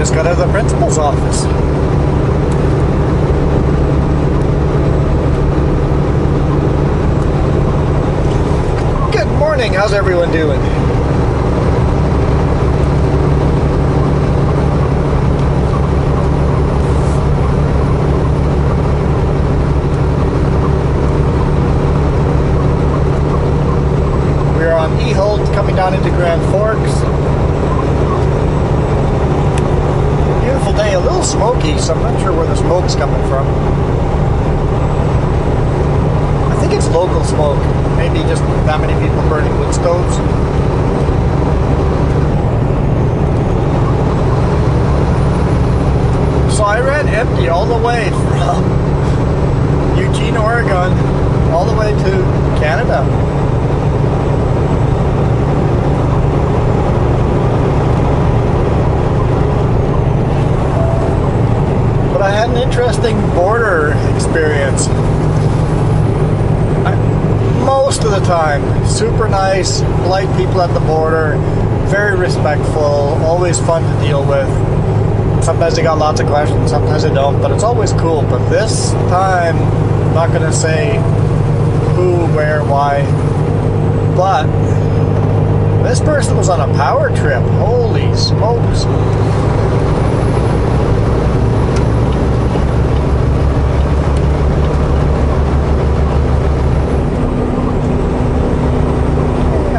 just got out of the principal's office. Good morning, how's everyone doing? We're on E-Holt coming down into Grand Forks. Beautiful day, a little smoky, so I'm not sure where the smoke's coming from. I think it's local smoke. Maybe just that many people burning wood stoves. So I ran empty all the way from Eugene, Oregon, all the way to Canada. But I had an interesting border experience. Most of the time, super nice, polite people at the border, very respectful, always fun to deal with. Sometimes they got lots of questions, sometimes they don't, but it's always cool. But this time, I'm not going to say who, where, why, but this person was on a power trip. Holy smokes.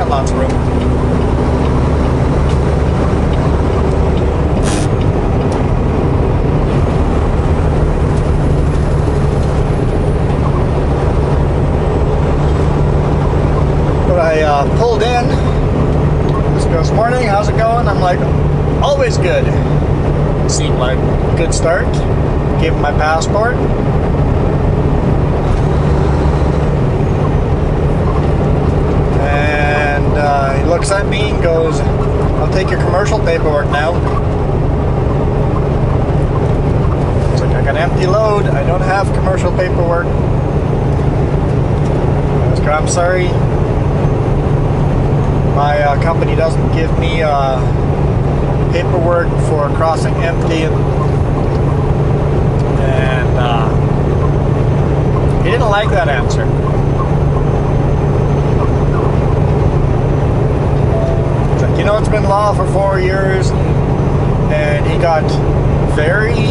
Lots of room. But I pulled in. This goes, morning, how's it going? I'm like, always good. Seemed like a good start. Gave him my passport. He looks at me and goes, I'll take your commercial paperwork now. It's like, I got an empty load. I don't have commercial paperwork. I was like, I'm sorry. My company doesn't give me paperwork for crossing empty. And he didn't like that answer. You know, it's been law for 4 years, and he got very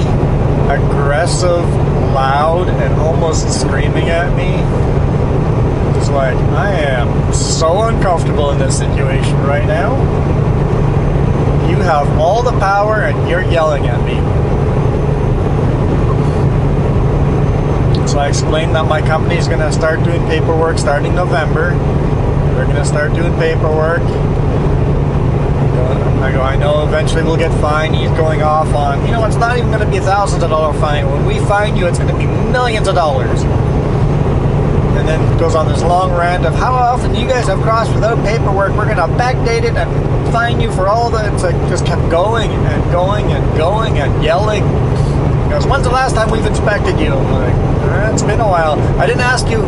aggressive, loud, and almost screaming at me. Just like, I am so uncomfortable in this situation right now. You have all the power, and you're yelling at me. So I explained that my company is going to start doing paperwork starting November. They're going to start doing paperwork. I go, I know eventually we'll get fined. He's going off on, you know, it's not even going to be thousands of dollar fine. When we fine you, it's going to be millions of dollars. And then goes on this long rant of how often you guys have crossed without paperwork. We're going to backdate it and fine you for all the, it's like, just kept going and going and going and yelling. He goes, when's the last time we've inspected you? I'm like, it's been a while. I didn't ask you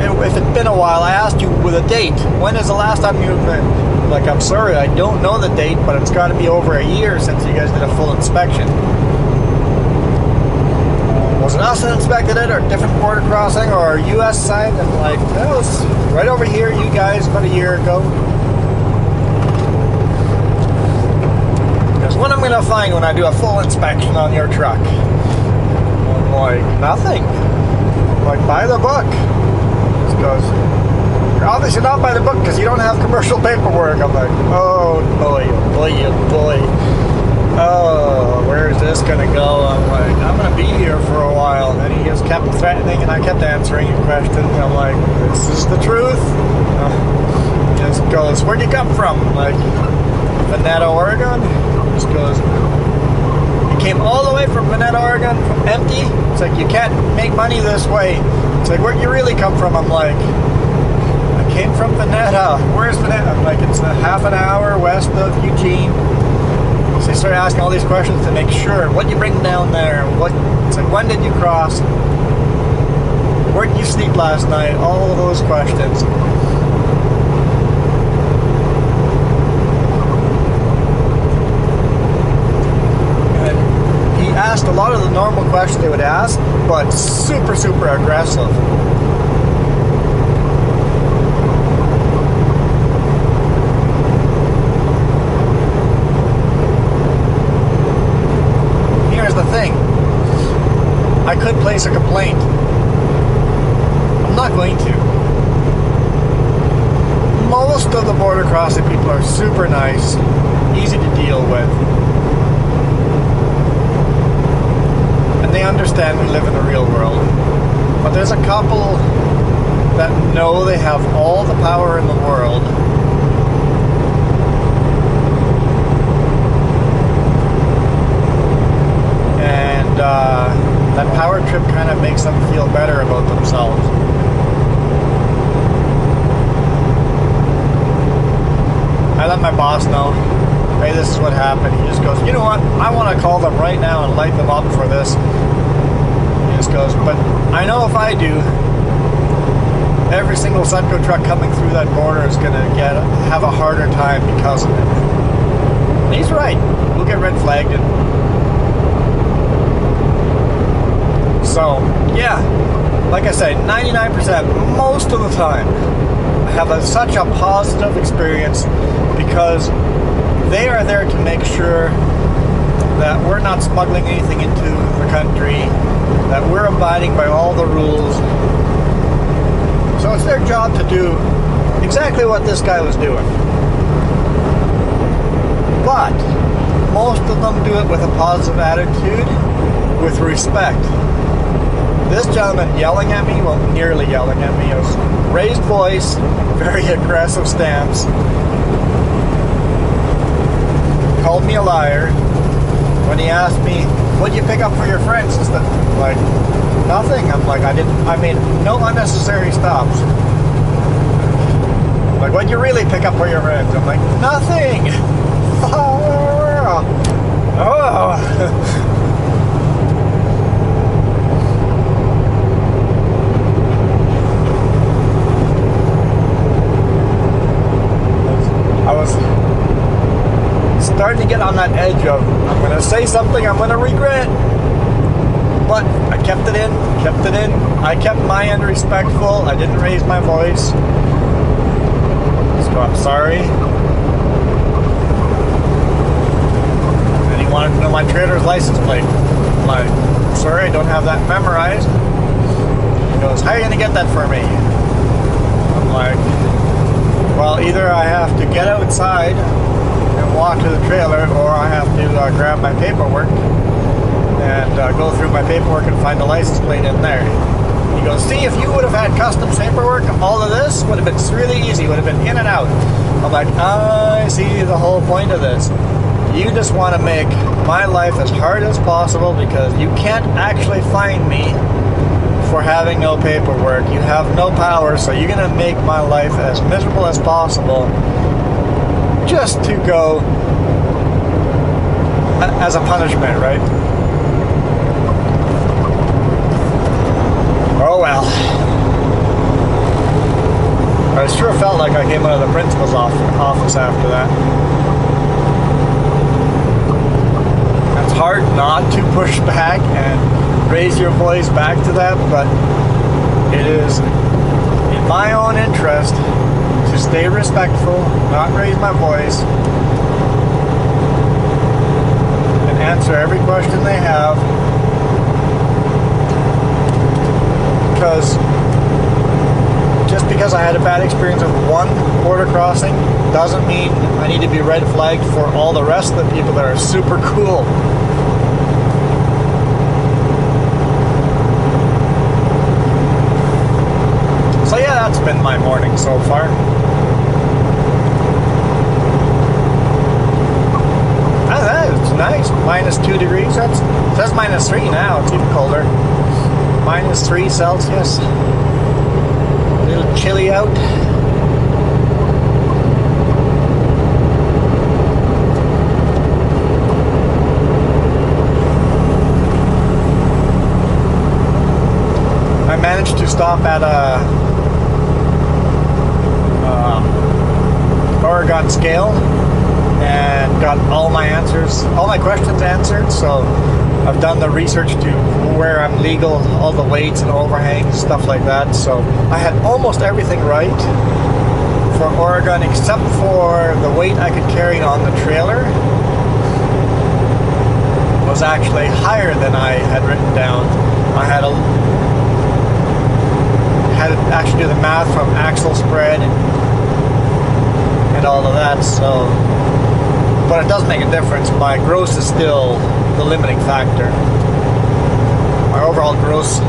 if it's been a while. I asked you with a date. When is the last time you've been? Like, I'm sorry, I don't know the date, but it's got to be over a year since you guys did a full inspection. Was it us that inspected it, or a different border crossing, or a U.S. side? And like, no, it's right over here, you guys, about a year ago. Because when I'm going to find when I do a full inspection on your truck? I'm like, nothing. I'm like, by the book. This goes, you're obviously not by the book because you don't have commercial paperwork. I'm like, oh boy, oh boy, oh boy. Oh, where is this going to go? I'm like, I'm going to be here for a while. And then he just kept threatening, and I kept answering your questions. I'm like, this is the truth. He just goes, where'd you come from? I'm like, Veneta, Oregon? He just goes, you came all the way from Veneta, Oregon, from empty? It's like, you can't make money this way. It's like, where'd you really come from? I'm like, came from Veneta. Where's Veneta? I'm like, it's a half an hour west of Eugene. So they started asking all these questions to make sure. What did you bring down there? It's like, when did you cross? Where did you sleep last night? All of those questions. questions they would ask, but super, super aggressive. Here's the thing. I could place a complaint. I'm not going to. Most of the border crossing people are super nice, easy to deal with. And they understand we live in the real world. But there's a couple that know they have all the power in the world. And that power trip kind of makes them feel better about themselves. I let my boss know, hey, this is what happened. He just goes, you know what, I want to call them right now and light them up for this. He just goes, but I know if I do, every single Sunco truck coming through that border is going to have a harder time because of it. And he's right. We'll get red flagged. So, yeah, like I say, 99%, most of the time, I have such a positive experience because they are there to make sure that we're not smuggling anything into the country, that we're abiding by all the rules. So it's their job to do exactly what this guy was doing. But most of them do it with a positive attitude, with respect. This gentleman yelling at me, well, nearly yelling at me, it was raised voice, very aggressive stance, called me a liar when he asked me, what'd you pick up for your friends? And stuff. Like, nothing. I'm like, I made no unnecessary stops. Like, what'd you really pick up for your friends? I'm like, nothing. Oh. I was starting to get on that edge of, I'm going to say something I'm going to regret. But I kept it in. I kept my end respectful. I didn't raise my voice. So I'm sorry. And he wanted to know my trailer's license plate. I'm like, sorry, I don't have that memorized. He goes, how are you going to get that for me? I'm like, well, either I have to get outside and walk to the trailer, or I have to grab my paperwork and go through my paperwork and find the license plate in there. He goes, see, if you would have had custom paperwork, all of this would have been really easy, would have been in and out. I'm like, I see the whole point of this. You just want to make my life as hard as possible because you can't actually find me for having no paperwork. You have no power, so you're going to make my life as miserable as possible just to go as a punishment, right? Oh well. I sure felt like I came out of the principal's office after that. It's hard not to push back and raise your voice back to them, but it is in my own interest to stay respectful, not raise my voice, and answer every question they have, because just because I had a bad experience with one border crossing doesn't mean I need to be red flagged for all the rest of the people that are super cool. So yeah, that's been my morning so far. It's nice. -2 degrees. It says -3 now. It's even colder. -3 Celsius. A little chilly out. I managed to stop at a Oregon scale and got all my questions answered. So I've done the research to where I'm legal, all the weights and overhangs, stuff like that. So I had almost everything right for Oregon, except for the weight I could carry on the trailer was actually higher than I had written down. I had to actually do the math from axle spread and all of that. So, but it does make a difference. My gross is still the limiting factor. My overall gross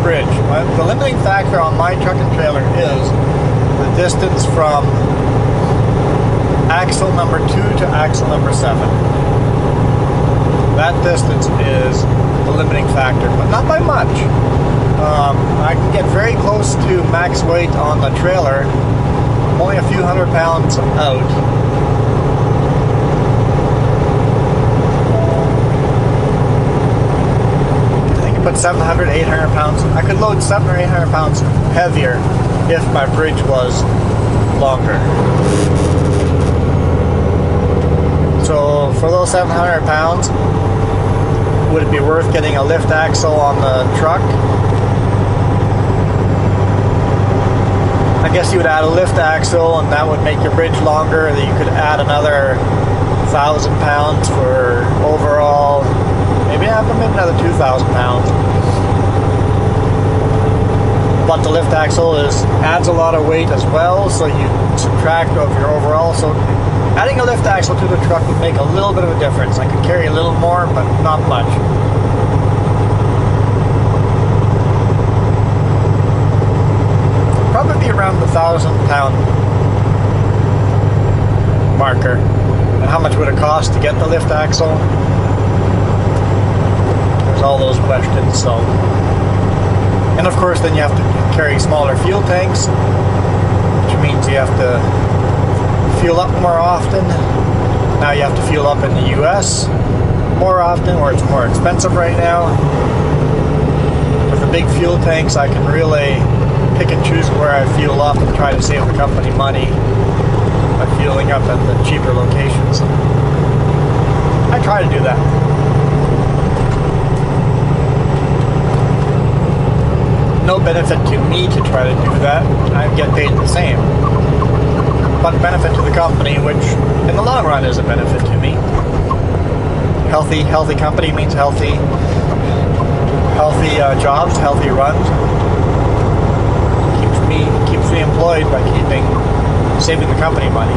bridge. The limiting factor on my truck and trailer is the distance from axle number 2 to axle number 7. That distance is the limiting factor, but not by much. I can get very close to max weight on the trailer. I'm only a few 100 pounds out. Put 700, 800 pounds. I could load 700 or 800 pounds heavier if my bridge was longer. So for those 700 pounds, would it be worth getting a lift axle on the truck? I guess you would add a lift axle and that would make your bridge longer. That you could add another 1,000 pounds for overall. Maybe I have to make another 2,000 pounds. But the lift axle adds a lot of weight as well, so you subtract of your overall. So adding a lift axle to the truck would make a little bit of a difference. I could carry a little more, but not much. Probably be around the 1,000 pound marker. And how much would it cost to get the lift axle? All those questions. So, and of course then you have to carry smaller fuel tanks, which means you have to fuel up more often. Now you have to fuel up in the US more often, where it's more expensive right now. With the big fuel tanks, I can really pick and choose where I fuel up and try to save the company money by fueling up at the cheaper locations. I try to do that. No benefit to me to try to do that. I get paid the same. But benefit to the company, which in the long run is a benefit to me. Healthy company means healthy jobs, healthy runs. Keeps me employed by saving the company money.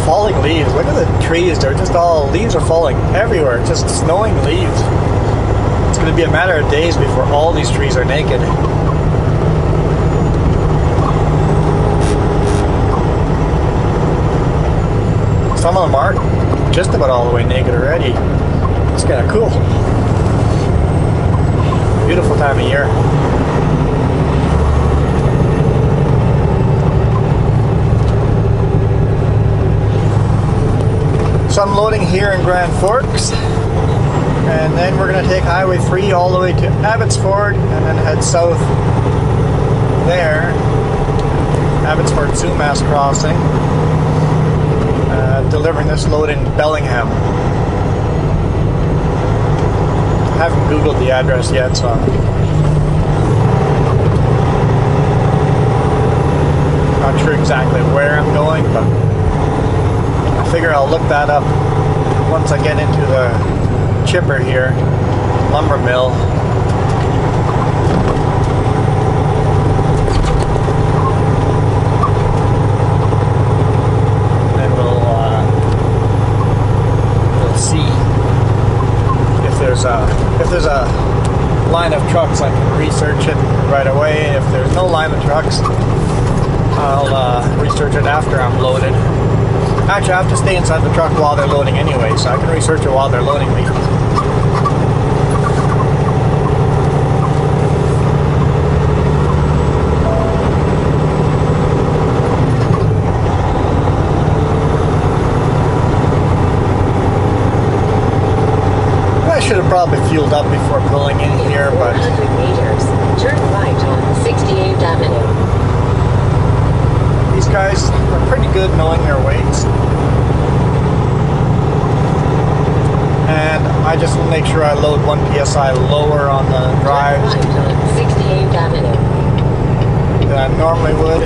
Falling leaves. Look at the trees. They're just all, leaves are falling everywhere. Just snowing leaves. It's going to be a matter of days before all these trees are naked. Some of them are just about all the way naked already. It's kind of cool. Beautiful time of year. So I'm loading here in Grand Forks, and then we're going to take Highway 3 all the way to Abbotsford, and then head south there, Abbotsford-Sumas crossing, delivering this load in Bellingham. I haven't Googled the address yet, so I'm not sure exactly where I'm going, but I figure I'll look that up once I get into the chipper here, lumber mill. And we'll see if there's a line of trucks, I can research it right away. If there's no line of trucks, I'll research it after I'm loaded. Actually, I have to stay inside the truck while they're loading anyway, so I can research it while they're loading me. I should have probably fueled up before pulling in here, but 400 meters, turn right on 68th Avenue. These guys are pretty good knowing their weights. And I just will make sure I load 1 PSI lower on the drives Turn right on 68th Avenue. than I normally would.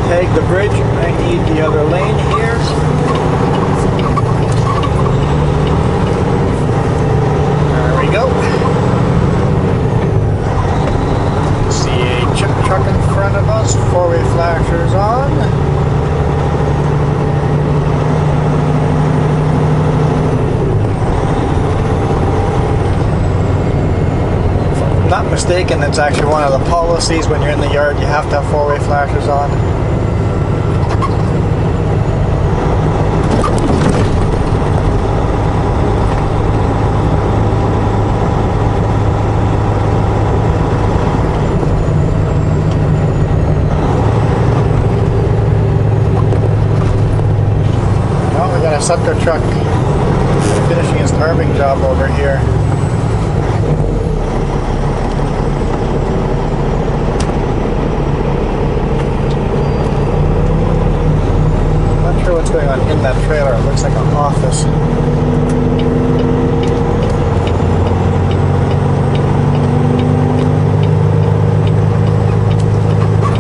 Take the bridge, I need the other lane here. There we go. See a chip truck in front of us, four-way flashers on. If I'm not mistaken, it's actually one of the policies when you're in the yard, you have to have four-way flashers on. Sucker truck finishing his carving job over here. Not sure what's going on in that trailer. It looks like an office.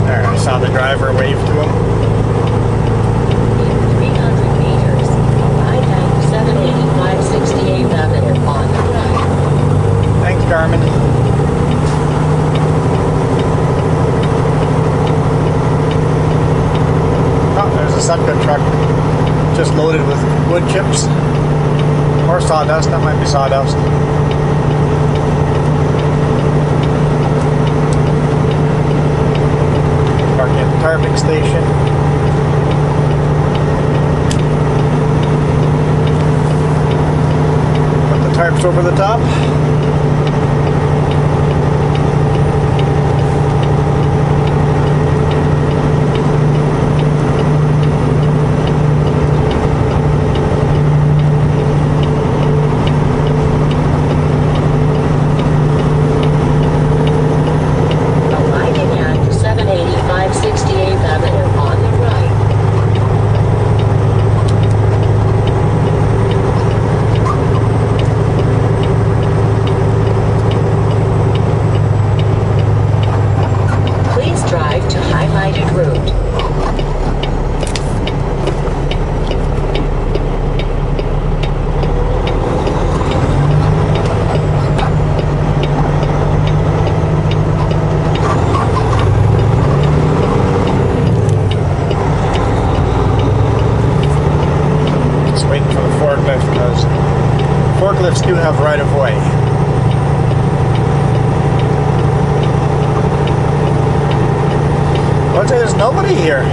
There, I saw the driver wave to him. Thanks, Carmen. Oh, there's a sucker truck just loaded with wood chips. Or sawdust, that might be sawdust. Parking at the tarping station. Tarps over the top. Arriving at 785 68th Avenue on the right. Forklifts do have right of way. But there's nobody here.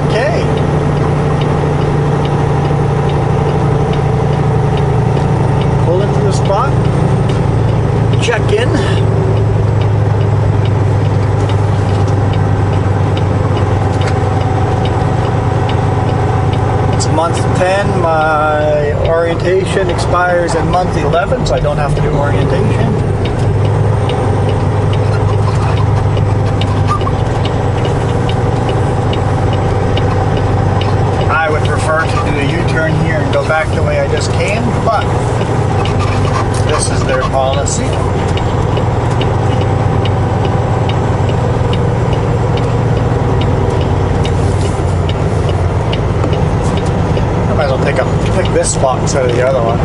Okay. Pull into the spot. Check in. It's month 10. My orientation expires in month 11, so I don't have to do orientation. I would prefer to do a U-turn here and go back the way I just came, but this is their policy. I might as well pick this spot instead of the other one.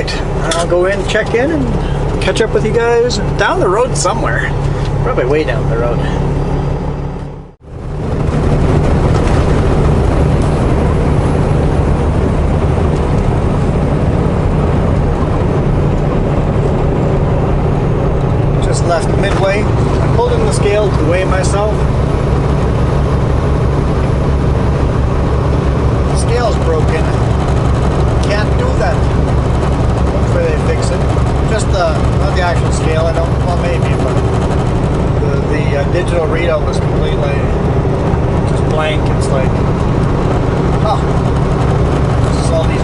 right, I'll go in, check in, and catch up with you guys down the road somewhere. Probably way down the road. Just left Midway. I pulled in the scale to weigh myself. The scale's broken. Can't do that. Hopefully they fix it. Just not the actual scale. I don't. Well, maybe, but the digital readout was completely just blank. It's like, huh? Just all these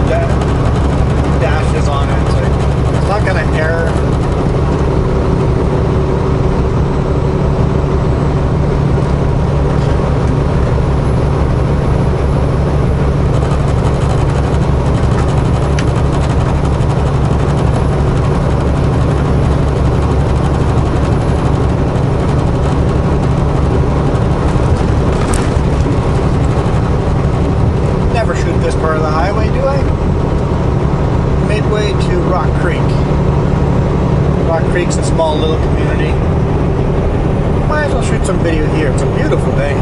dashes on it. It's like it's not gonna error. This part of the highway, do I? Midway to Rock Creek. Rock Creek's a small little community. Might as well shoot some video here. It's a beautiful day.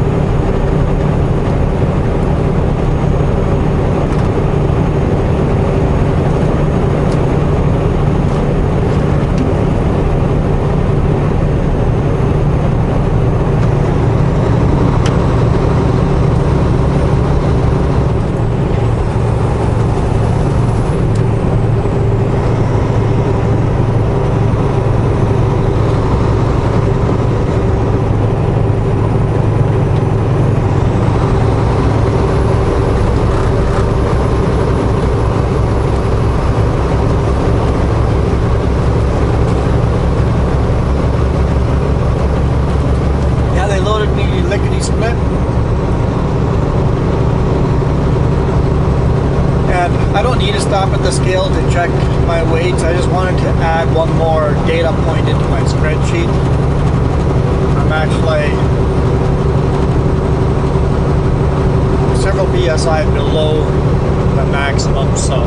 Lickety-split. And I don't need to stop at the scale to check my weights. I just wanted to add one more data point into my spreadsheet. I'm actually several PSI below the maximum, so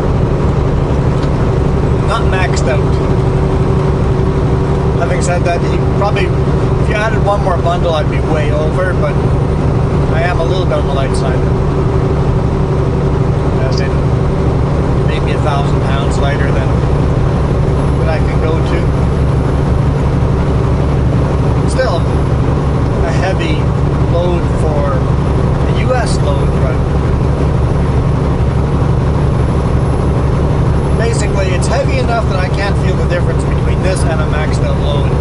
not maxed out. Having said that, if you added one more bundle, I'd be way over, but I am a little bit on the light side. As in, maybe 1,000 pounds lighter than I can go to. Still, a heavy load for a US load, but basically it's heavy enough that I can't feel the difference between this and a maxed out load.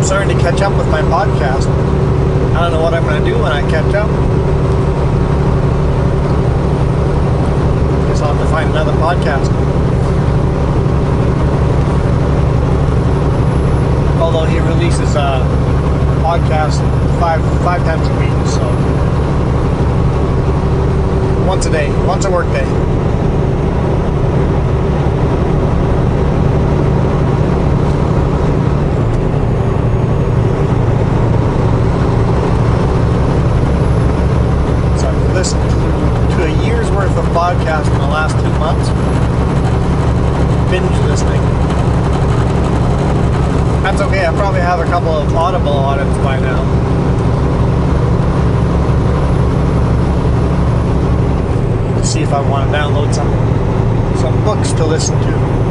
Starting to catch up with my podcast. I don't know what I'm going to do when I catch up. Guess I'll have to find another podcast. Although he releases a podcast five times a week, so once a day, once a work day. Listened to a year's worth of podcasts in the last 2 months. Binge listening. That's okay, I probably have a couple of Audible audits by now. To see if I want to download some books to listen to.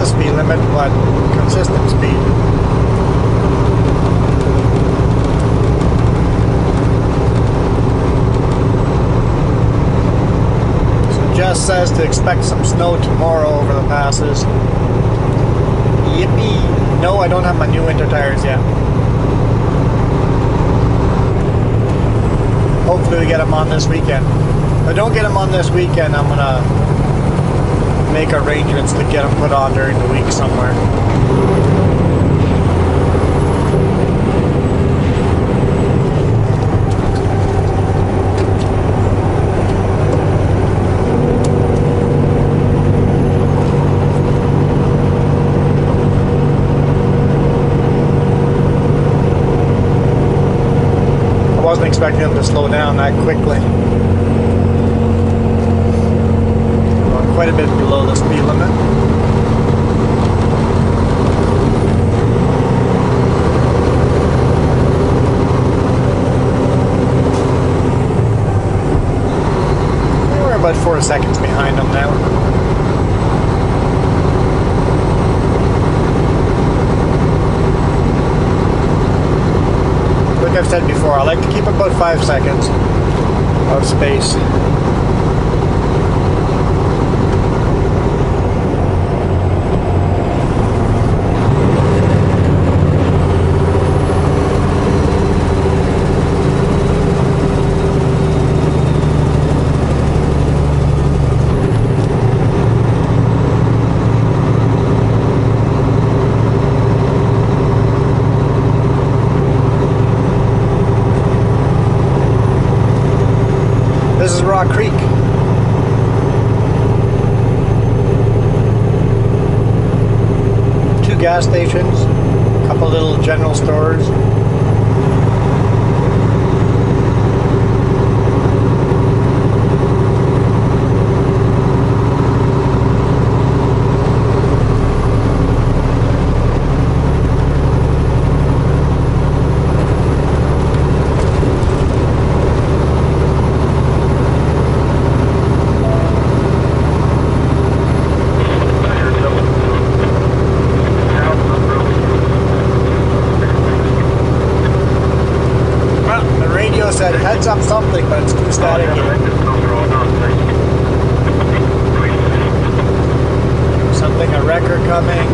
the speed limit, but consistent speed. So Jess says to expect some snow tomorrow over the passes. Yippee! No, I don't have my new winter tires yet. Hopefully we get them on this weekend. If I don't get them on this weekend, I'm gonna make arrangements to get them put on during the week somewhere. I wasn't expecting them to slow down that quickly. Quite a bit below the speed limit. We're about 4 seconds behind them now. Like I've said before, I like to keep about 5 seconds of space. This is Rock Creek. Two gas stations, a couple little general stores. Said heads up something, but it's too staticky. Something, a wrecker coming.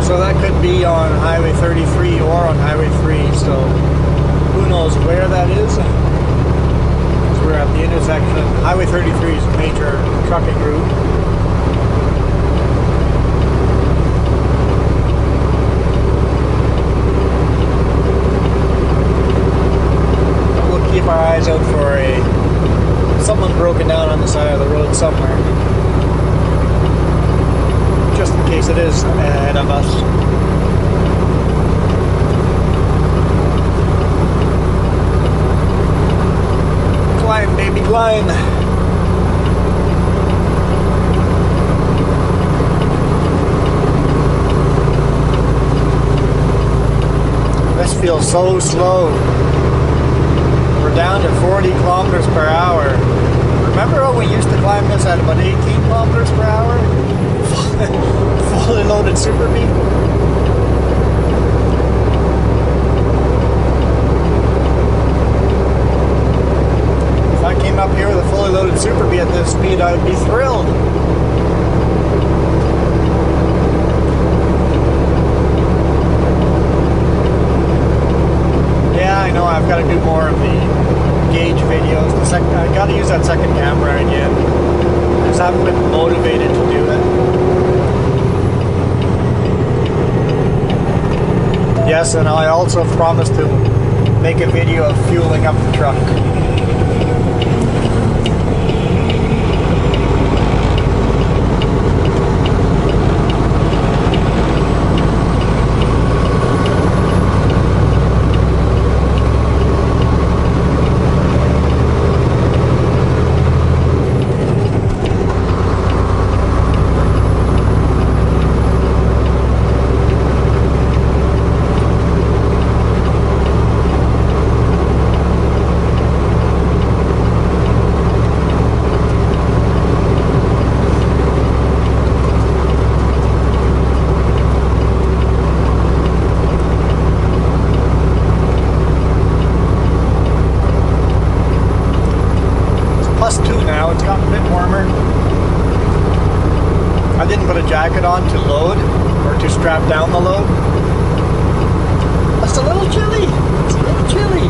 So that could be on Highway 33 or on Highway 3, so who knows where that is. Because we're at the intersection. Highway 33 is a major trucking route. And we'll keep our eyes out for someone broken down on the side of the road somewhere. Just in case it is ahead of us. Climb, baby, climb. This feels so slow. We're down to 40 kilometers per hour. Remember when we used to climb this at about 18 kilometers per hour? Fully loaded Super Bee. If I came up here with a fully loaded Super Bee at this speed, I would be thrilled. Yeah, I know I've got to do more of the gauge videos. I got to use that second camera again. I just haven't been motivated to do it. Yes, and I also promised to make a video of fueling up the truck. 2 now. It's gotten a bit warmer. I didn't put a jacket on to load or to strap down the load. It's a little chilly. It's a little chilly.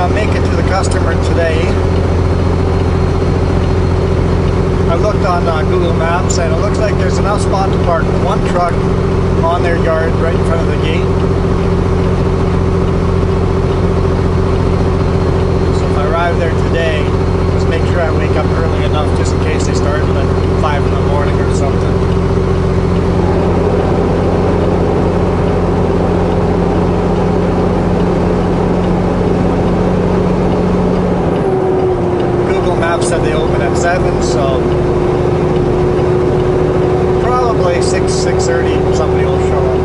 Make it to the customer today. I looked on Google Maps and it looks like there's enough spot to park one truck on their yard right in front of the gate. So if I arrive there today, just make sure I wake up early enough just in case they start at 5 in the morning or something. Said they open at 7, so probably 6:30 somebody will show up.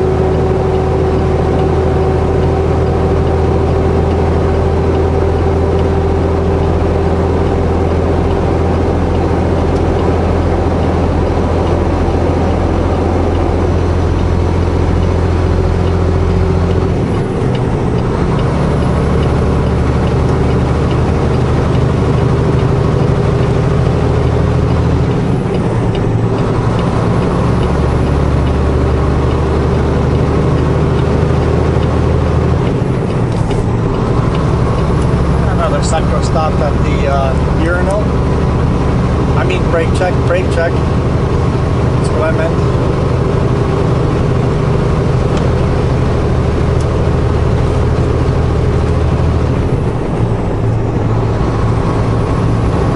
Sucker stopped at the urinal. I mean brake check. That's what I meant.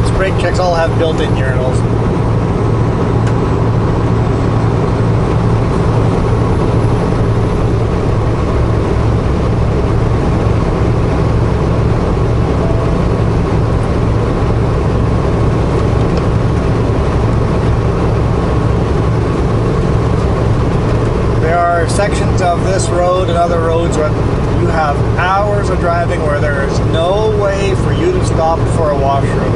These brake checks all have built-in urinals. Sections of this road and other roads where you have hours of driving where there is no way for you to stop for a washroom.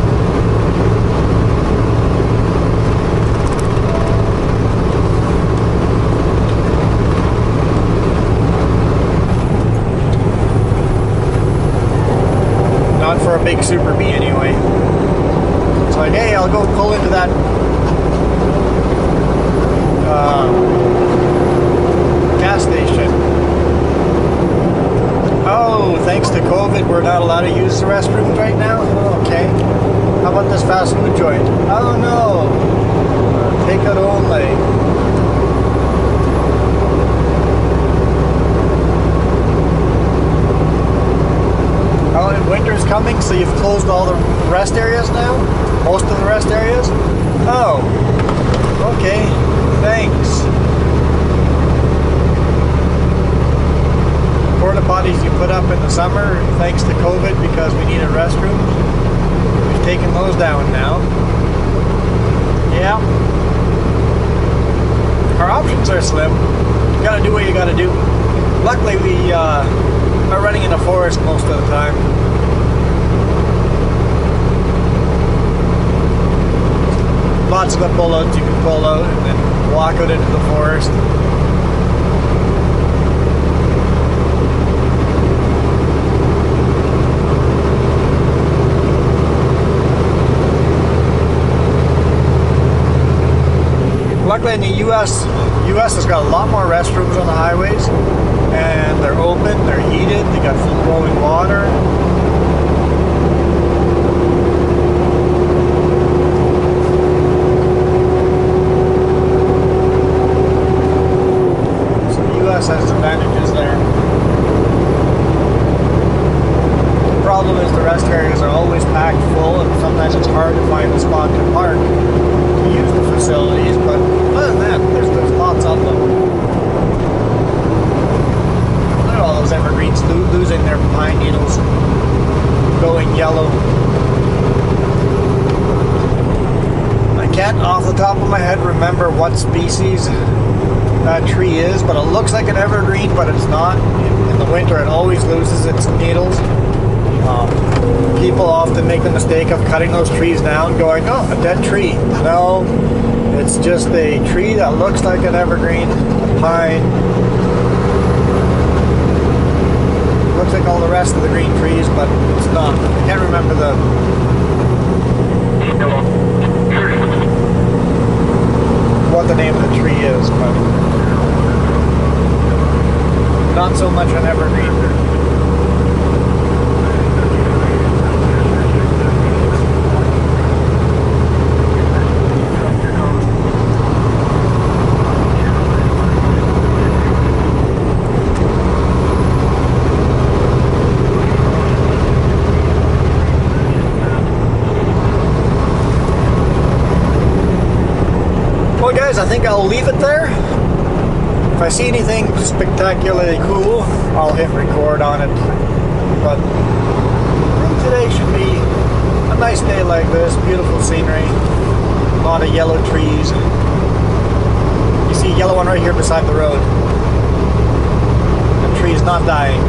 Not for a big Super Bee anyway. It's like, hey, I'll go pull into that gas station. Oh, thanks to COVID, we're not allowed to use the restrooms right now? Okay. How about this fast food joint? Oh no. Takeout only. Oh, and winter's coming, so you've closed all the rest areas now? Most of the rest areas? Oh. Okay. Thanks. Porta potties you put up in the summer, thanks to COVID, because we needed restrooms. We've taken those down now. Yeah. Our options are slim. You gotta do what you gotta do. Luckily, we are running in a forest most of the time. Lots of the pullouts you can pull out and then walk out into the forest. Luckily in the US has got a lot more restrooms on the highways, and they're open, they're heated, they got flowing water. So the US has advantages there. needles going yellow. I can't off the top of my head remember what species that tree is, but it looks like an evergreen, but it's not. In the winter it always loses its needles. People often make the mistake of cutting those trees down going, oh, a dead tree. No, it's just a tree that looks like an evergreen, a pine. Looks like all the rest of the green trees, but it's not. I can't remember what the name of the tree is, but not so much an evergreen. I think I'll leave it there. If I see anything spectacularly cool, I'll hit record on it. But I think today should be a nice day like this. Beautiful scenery. A lot of yellow trees. You see a yellow one right here beside the road. The tree is not dying.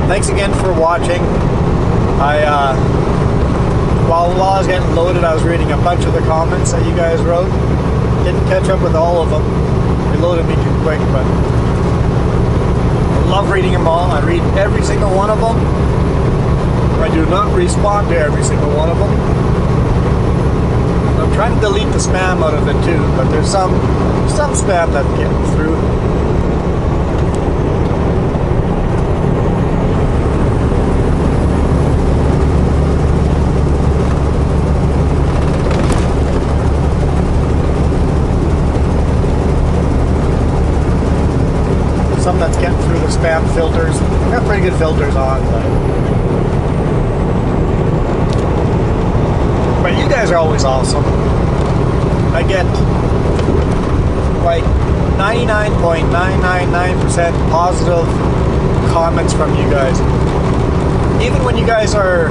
Thanks again for watching. While I was getting loaded, I was reading a bunch of the comments that you guys wrote. Didn't catch up with all of them. They loaded me too quick, but I love reading them all. I read every single one of them. I do not respond to every single one of them. I'm trying to delete the spam out of it too, but there's some spam that's getting through. That's getting through the spam filters. I got pretty good filters on, but you guys are always awesome. I get like 99.999% positive comments from you guys. Even when you guys are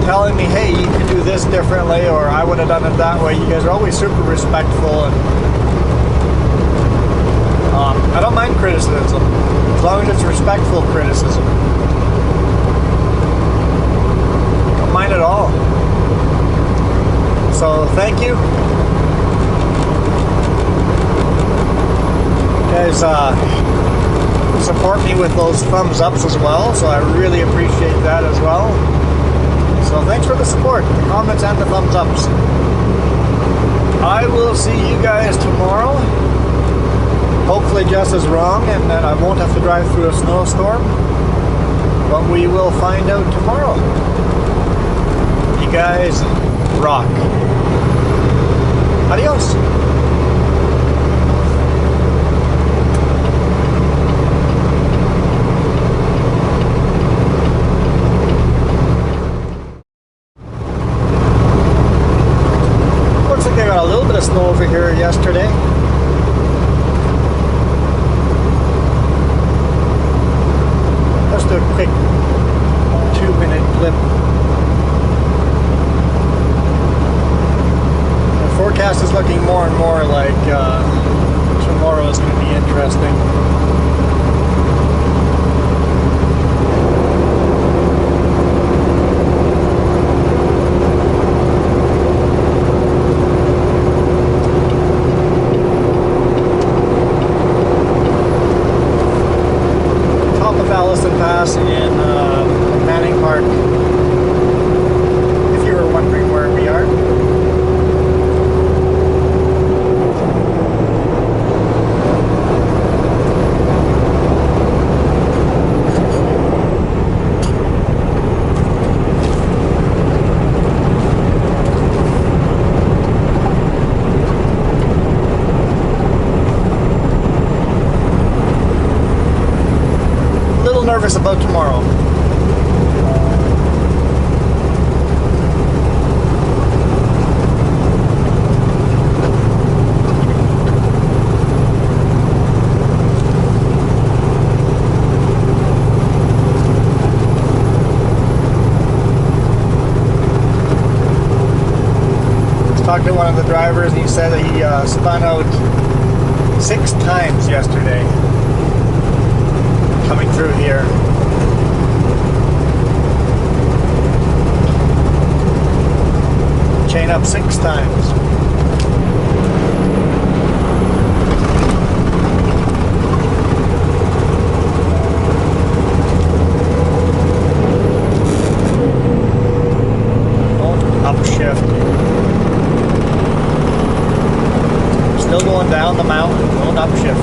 telling me, hey, you could do this differently, or I would have done it that way, you guys are always super respectful, and I don't mind criticism, as long as it's respectful criticism. Don't mind at all. So, thank you. You guys support me with those thumbs ups as well, so I really appreciate that as well. So, thanks for the support, the comments and the thumbs ups. I will see you guys tomorrow. Hopefully just as wrong, and that I won't have to drive through a snowstorm. But we will find out tomorrow. You guys rock. Adios. Looks like they got a little bit of snow over here yesterday. Just a quick 2-minute clip. The forecast is looking more and more like tomorrow is going to be interesting. Pass in Manning Park, if you were wondering where we are. Nervous about tomorrow. talking to one of the drivers, and he said that he spun out 6 times yesterday coming through here. Chain up 6 times. Still going down the mountain, going upshift.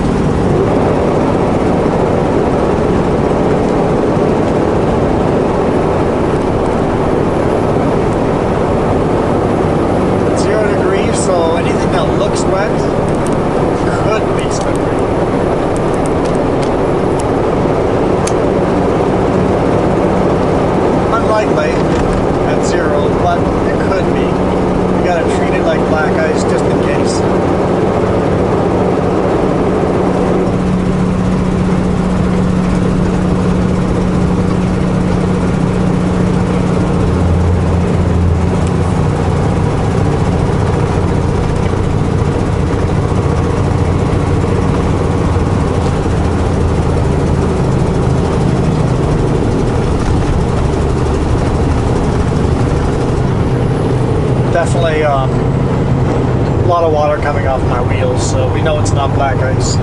It's 0 degrees, so anything that looks wet could be slippery. Unlikely at 0, but it could be. You gotta treat it like black ice just in case. Definitely a lot of water coming off my wheels, so we know it's not black ice.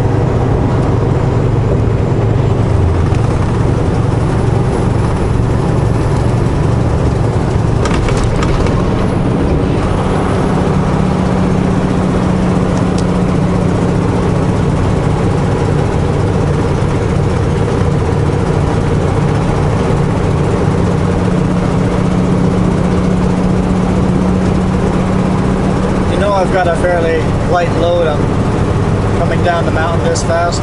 I've got a fairly light load. I'm coming down the mountain this fast.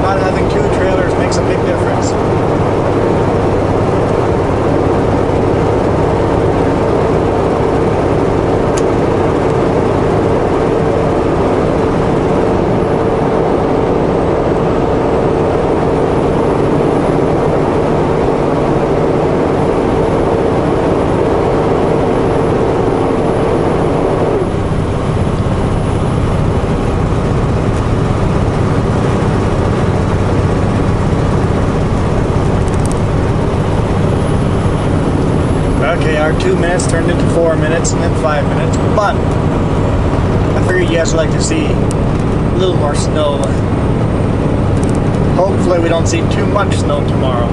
Not having 2 trailers makes a big difference. Okay, our 2 minutes turned into 4 minutes and then 5 minutes, but I figured you guys would like to see a little more snow. Hopefully we don't see too much snow tomorrow.